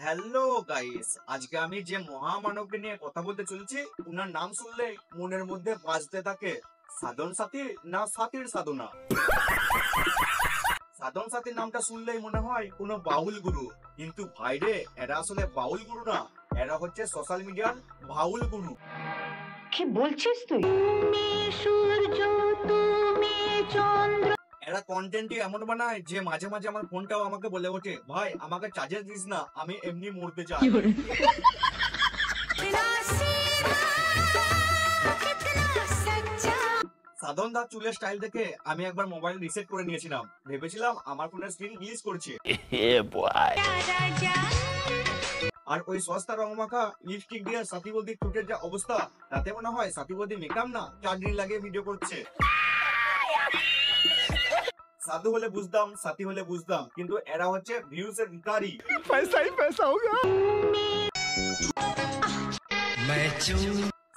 Hello guys, আজকে আমি যে মহামানবকে নিয়ে কথা বলতে চলেছি উনার নাম শুনলেই মনের মধ্যে বাজতে থাকে সাধন সাথী না সাথীর সাধনা। সাধন সাথীর নামটা শুনলেই মনে হয় কোনো বাউল গুরু, কিন্তু ভাইরে এরা আসলে বাউল গুরু না, এরা হচ্ছে সোশ্যাল মিডিয়ার বাউল গুরু। কি বলছিস তুই? তুমি সূর্য, তুমি চন্দ্র। এরা কন্টেন্টই এমন বানায় যে মাঝে মাঝে আমার ফোনটাও আমাকে বলে ওঠে, ভাই আমাকে চার্জে দিস না, আমি এমনি মরতে চাই। সাধন দা চুলের স্টাইল দেখে আমি একবার মোবাইল রিসেট করে নিয়েছিলাম, ভেবেছিলাম আমার ফোনের স্ক্রিন গ্লিচ করছে। আর ওই সস্তা রংমাখা লিপস্টিক দিয়ে সাথী বৌদির ঠোঁটের যা অবস্থা, তাতে মনে হয় সাথী বৌদি মেকআপ না চার্জিং লাগিয়ে ভিডিও করছে। সাধু হলে বুঝতাম, সাথী হলে বুঝতাম, কিন্তু এরা হচ্ছে ভিউজ এর ভিখারি। पैसा ही पैसा होगा।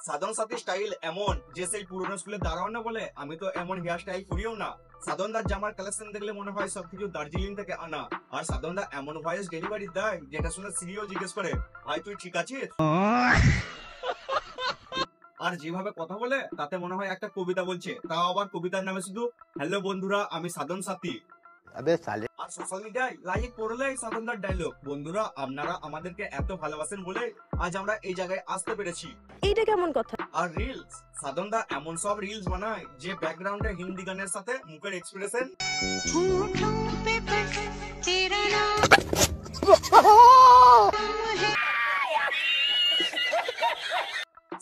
সাধন সাথী স্টাইল এমন যে সেই পুরনো স্কুলে দাঁড়াও না বলে আমি তো এমন হেয়ার স্টাইল করিও না। সাধন দার জামার কালেকশন দেখলে মনে হয় সবকিছু দার্জিলিং থেকে আনা। আর সাধন দা এমন ভয়েস ডেলিভারি দেয় যেটা শুনে সিরিও জিজ্ঞেস করে, ভাই তুই ঠিক আছিস? আর যেভাবে কথা বলে তাতে মনে হয় একটা কবিতা বলছে, তাও আবার কবিতার নামে শুধু হ্যালো বন্ধুরা আমি সাধন সাথী। আর সোশ্যাল মিডিয়ায় লাইক পড়লেই সাধনদার ডায়লগ, বন্ধুরা আপনারা আমাদেরকে এত ভালোবাসেন বলে আজ আমরা এই জায়গায় আসতে পেরেছি। এইটা কেমন কথা? আর রিলস, সাধনদা এমন সব রিলস বানায় যে ব্যাকগ্রাউন্ডে হিন্দি গানের সাথে মুখের এক্সপ্রেশন।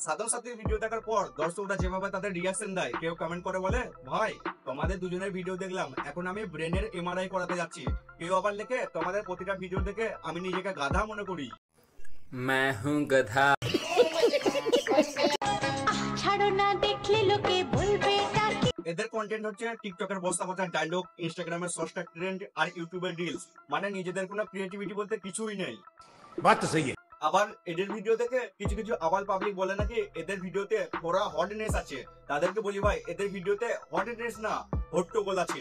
সাধন সাথীর ভিডিও দেখার পর দর্শকরা যেভাবে তাদের রিয়াকশন দেয়, কেউ কমেন্ট করে বলে, ভাই তোমাদের দুজনের ভিডিও দেখলাম, এখন আমি ব্রেনের এমআরআই করাতে যাচ্ছি। কেউ আবার লেখে, তোমাদের প্রতিটা ভিডিও দেখে আমি নিজেকে গাধা মনে করি। मैं हूँ गधा। ছাড়ো না, দেখলে লোকে বলবে কাকে। এদের কন্টেন্ট হচ্ছে টিকটকের বস্তা বস্তা ডায়লগ, ইনস্টাগ্রামের শর্টস ট্রেন্ড আর ইউটিউবের রিলস। মানে নিজেদের কোনো ক্রিয়েটিভিটি বলতে কিছুই নেই। बात तो सही है। আবার এদের ভিডিও দেখে কিছু কিছু আবার পাবলিক বলে নাকি এদের ভিডিওতে ওরা হটনেস আছে। তাদেরকে বলি, ভাই এদের ভিডিওতে হটনেস না, হট্টগোল আছে।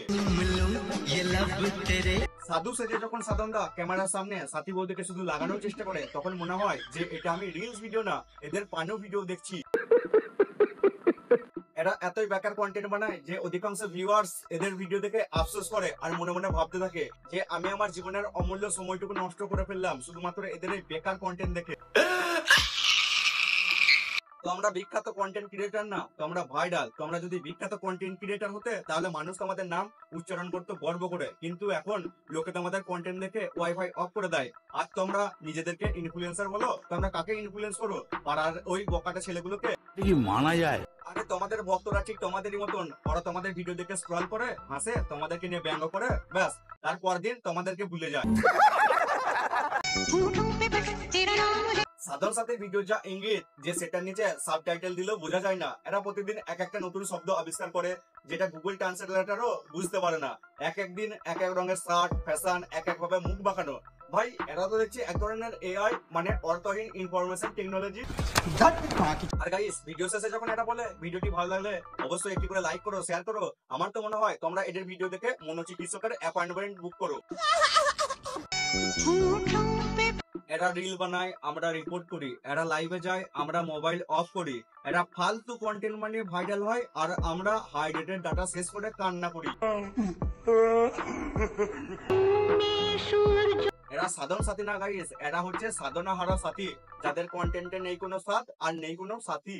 সাধু সেজে যখন সাধনদা ক্যামেরার সামনে সাথী বৌদিকে শুধু লাগানোর চেষ্টা করে, তখন মনে হয় যে এটা আমি রিলস ভিডিও না, এদের পানো ভিডিও দেখছি। এরা এতই বেকার কন্টেন্ট বানায় যে অধিকাংশ ভিউয়ার্স এদের ভিডিও দেখে আফসোস করে আর মনে মনে ভাবতে থাকে যে আমি আমার জীবনের অমূল্য সময়টুকু নষ্ট করে ফেললাম শুধুমাত্র এদের এই বেকার কন্টেন্ট দেখে। তো আমরা বিখ্যাত কন্টেন্ট ক্রিয়েটার না, তো আমরা ভাইরাল। তো আমরা যদি বিখ্যাত কন্টেন্ট ক্রিয়েটার হতে, তাহলে মানুষ আমাদের নাম উচ্চারণ করতে গর্ব করে, কিন্তু এখন লোকে তো আমাদের কন্টেন্ট দেখে ওয়াইফাই অফ করে দেয়। আর তোমরা নিজেদেরকে ইনফ্লুয়েন্সার বলো, তোমরা কাকে ইনফ্লুয়েন্স করো? পাড়ার ওই বকাটা ছেলেগুলোকে কি মানা যায়? আরে তোমাদের ভক্তরা ঠিক তোমাদেরই মতন, ওরা তোমাদের ভিডিও দেখে স্ক্রল করে, হাসে, তোমাদেরকে নিয়ে ব্যঙ্গ করে, ব্যাস তারপর দিন তোমাদেরকে ভুলে যায়। সাধন সাথীর ভিডিও যা ইঙ্গিত যে সেটার নিচে সাবটাইটেল দিলেও বোঝা যায় না। এরা প্রতিদিন এক একটা নতুন শব্দ আবিষ্কার করে যেটা গুগল ট্রান্সলেটরও বুঝতে পারে না। এক একদিন এক এক রঙের শার্ট, ফ্যাশন, এক এক ভাবে মুখ বাঁকানো। ভাই এরা তো দেখছি এক ধরনের এআই, মানে অর্থহীন ইনফরমেশন টেকনোলজি। আর গাইস, ভিডিও শেষে যখন এটা বলে ভিডিওটি ভালো লাগলে অবশ্যই একটি করে লাইক করো, শেয়ার করো। আমার তো মনে হয় তোমরা এদের ভিডিও দেখে মনোচিকিৎসকের অ্যাপয়েন্টমেন্ট বুক করো। এরা রিল বানায়, আমরা রিপোর্ট করি। এরা লাইভে যায়, আমরা মোবাইল অফ করি। এরা ফালতু কন্টেন্ট বানিয়ে ভাইরাল হয় আর আমরা হাই রেটেড ডাটা শেষ করে কান্না করি। এরা সাধন সাথী না গাইস, এরা হচ্ছে সাধনা হারা সাথী, যাদের কন্টেন্টে নেই কোনো সাথ আর নেই কোনো সাথী।